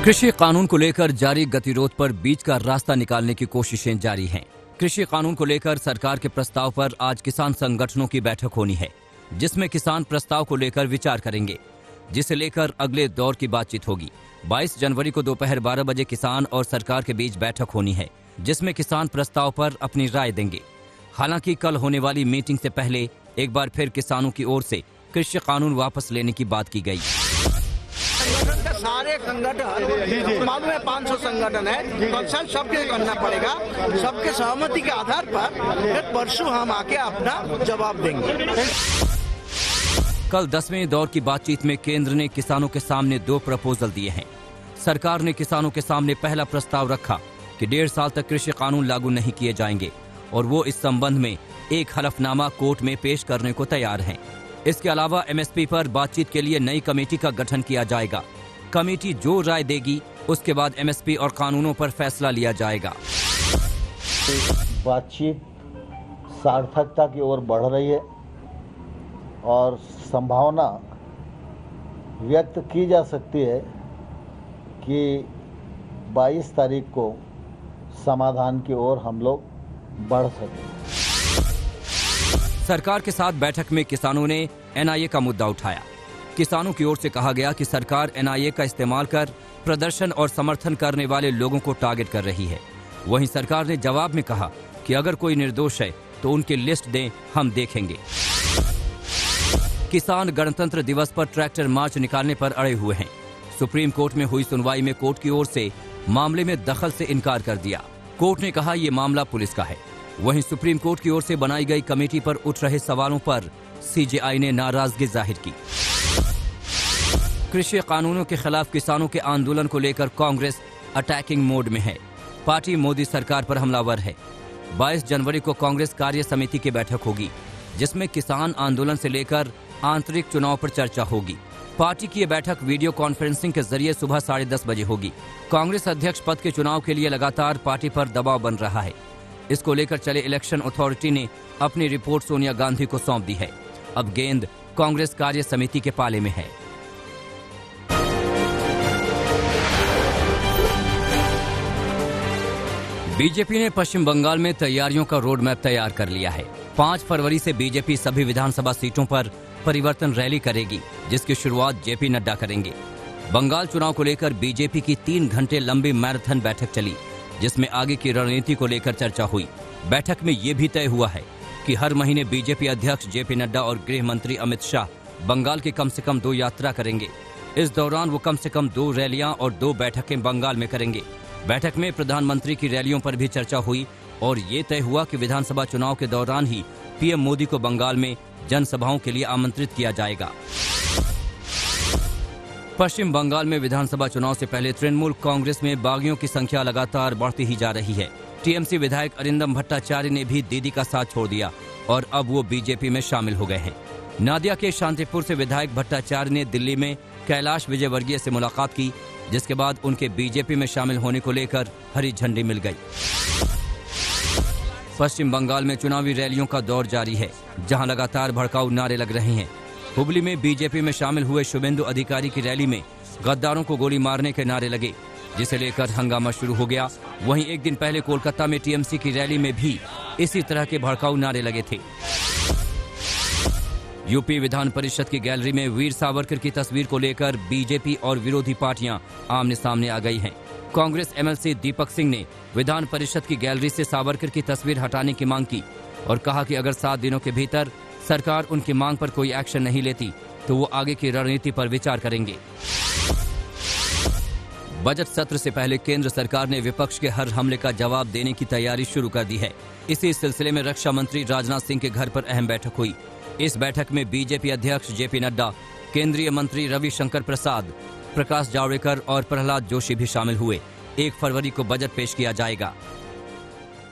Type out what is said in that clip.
कृषि कानून को लेकर जारी गतिरोध पर बीच का रास्ता निकालने की कोशिशें जारी हैं। कृषि कानून को लेकर सरकार के प्रस्ताव पर आज किसान संगठनों की बैठक होनी है, जिसमें किसान प्रस्ताव को लेकर विचार करेंगे, जिसे लेकर अगले दौर की बातचीत होगी। 22 जनवरी को दोपहर 12 बजे किसान और सरकार के बीच बैठक होनी है, जिसमें किसान प्रस्ताव पर अपनी राय देंगे। हालांकि कल होने वाली मीटिंग से पहले एक बार फिर किसानों की ओर से कृषि कानून वापस लेने की बात की गई। सारे संगठन मालूम है 500 संगठन है, तो सबके करना पड़ेगा। सबके सहमति के आधार पर परसों हम आके अपना जवाब देंगे। कल 10वें दौर की बातचीत में केंद्र ने किसानों के सामने 2 प्रपोजल दिए हैं। सरकार ने किसानों के सामने पहला प्रस्ताव रखा कि 1.5 साल तक कृषि कानून लागू नहीं किए जाएंगे और वो इस संबंध में एक हलफनामा कोर्ट में पेश करने को तैयार हैं। इसके अलावा एमएसपी पर बातचीत के लिए नई कमेटी का गठन किया जाएगा। कमेटी जो राय देगी उसके बाद एमएसपी और कानूनों पर फैसला लिया जाएगा। बातचीत सार्थकता की ओर बढ़ रही है और संभावना व्यक्त की जा सकती है कि 22 तारीख को समाधान की ओर हम लोग बढ़ सकें। सरकार के साथ बैठक में किसानों ने एनआईए का मुद्दा उठाया। किसानों की ओर से कहा गया कि सरकार एनआईए का इस्तेमाल कर प्रदर्शन और समर्थन करने वाले लोगों को टारगेट कर रही है। वहीं सरकार ने जवाब में कहा कि अगर कोई निर्दोष है तो उनकी लिस्ट दें, हम देखेंगे। किसान गणतंत्र दिवस पर ट्रैक्टर मार्च निकालने पर अड़े हुए हैं। सुप्रीम कोर्ट में हुई सुनवाई में कोर्ट की ओर से मामले में दखल से इनकार कर दिया। कोर्ट ने कहा ये मामला पुलिस का है। वहीं सुप्रीम कोर्ट की ओर से बनाई गई कमेटी पर उठ रहे सवालों पर सीजेआई ने नाराजगी जाहिर की। कृषि कानूनों के खिलाफ किसानों के आंदोलन को लेकर कांग्रेस अटैकिंग मोड में है। पार्टी मोदी सरकार पर हमलावर है। 22 जनवरी को कांग्रेस कार्य समिति की बैठक होगी, जिसमें किसान आंदोलन से लेकर आंतरिक चुनाव पर चर्चा होगी। पार्टी की यह बैठक वीडियो कॉन्फ्रेंसिंग के जरिए सुबह 10:30 बजे होगी। कांग्रेस अध्यक्ष पद के चुनाव के लिए लगातार पार्टी पर दबाव बन रहा है। इसको लेकर चले इलेक्शन अथॉरिटी ने अपनी रिपोर्ट सोनिया गांधी को सौंप दी है। अब गेंद कांग्रेस कार्य समिति के पाले में है। बीजेपी ने पश्चिम बंगाल में तैयारियों का रोड मैप तैयार कर लिया है। 5 फरवरी से बीजेपी सभी विधानसभा सीटों पर परिवर्तन रैली करेगी, जिसकी शुरुआत जेपी नड्डा करेंगे। बंगाल चुनाव को लेकर बीजेपी की 3 घंटे लंबी मैराथन बैठक चली, जिसमें आगे की रणनीति को लेकर चर्चा हुई। बैठक में ये भी तय हुआ है कि हर महीने बीजेपी अध्यक्ष जेपी नड्डा और गृह मंत्री अमित शाह बंगाल की कम से कम 2 यात्रा करेंगे। इस दौरान वो कम से कम 2 रैलियां और 2 बैठकें बंगाल में करेंगे। बैठक में प्रधानमंत्री की रैलियों पर भी चर्चा हुई और ये तय हुआ कि विधानसभा चुनाव के दौरान ही पीएम मोदी को बंगाल में जनसभाओं के लिए आमंत्रित किया जाएगा। पश्चिम बंगाल में विधानसभा चुनाव से पहले तृणमूल कांग्रेस में बागियों की संख्या लगातार बढ़ती ही जा रही है। टीएमसी विधायक अरिंदम भट्टाचार्य ने भी दीदी का साथ छोड़ दिया और अब वो बीजेपी में शामिल हो गए हैं। नादिया के शांतिपुर से विधायक भट्टाचार्य ने दिल्ली में कैलाश विजयवर्गीय से मुलाकात की, जिसके बाद उनके बीजेपी में शामिल होने को लेकर हरी झंडी मिल गई। पश्चिम बंगाल में चुनावी रैलियों का दौर जारी है, जहां लगातार भड़काऊ नारे लग रहे हैं। हुबली में बीजेपी में शामिल हुए शुभेंदु अधिकारी की रैली में गद्दारों को गोली मारने के नारे लगे, जिसे लेकर हंगामा शुरू हो गया। वहीं एक दिन पहले कोलकाता में टीएमसी की रैली में भी इसी तरह के भड़काऊ नारे लगे थे। यूपी विधान परिषद की गैलरी में वीर सावरकर की तस्वीर को लेकर बीजेपी और विरोधी पार्टियां आमने सामने आ गई हैं। कांग्रेस एमएलसी दीपक सिंह ने विधान परिषद की गैलरी से सावरकर की तस्वीर हटाने की मांग की और कहा कि अगर 7 दिनों के भीतर सरकार उनकी मांग पर कोई एक्शन नहीं लेती तो वो आगे की रणनीति पर विचार करेंगे। बजट सत्र से पहले केंद्र सरकार ने विपक्ष के हर हमले का जवाब देने की तैयारी शुरू कर दी है। इसी सिलसिले में रक्षा मंत्री राजनाथ सिंह के घर पर अहम बैठक हुई। इस बैठक में बीजेपी अध्यक्ष जेपी नड्डा, केंद्रीय मंत्री रविशंकर प्रसाद, प्रकाश जावड़ेकर और प्रहलाद जोशी भी शामिल हुए। 1 फरवरी को बजट पेश किया जाएगा।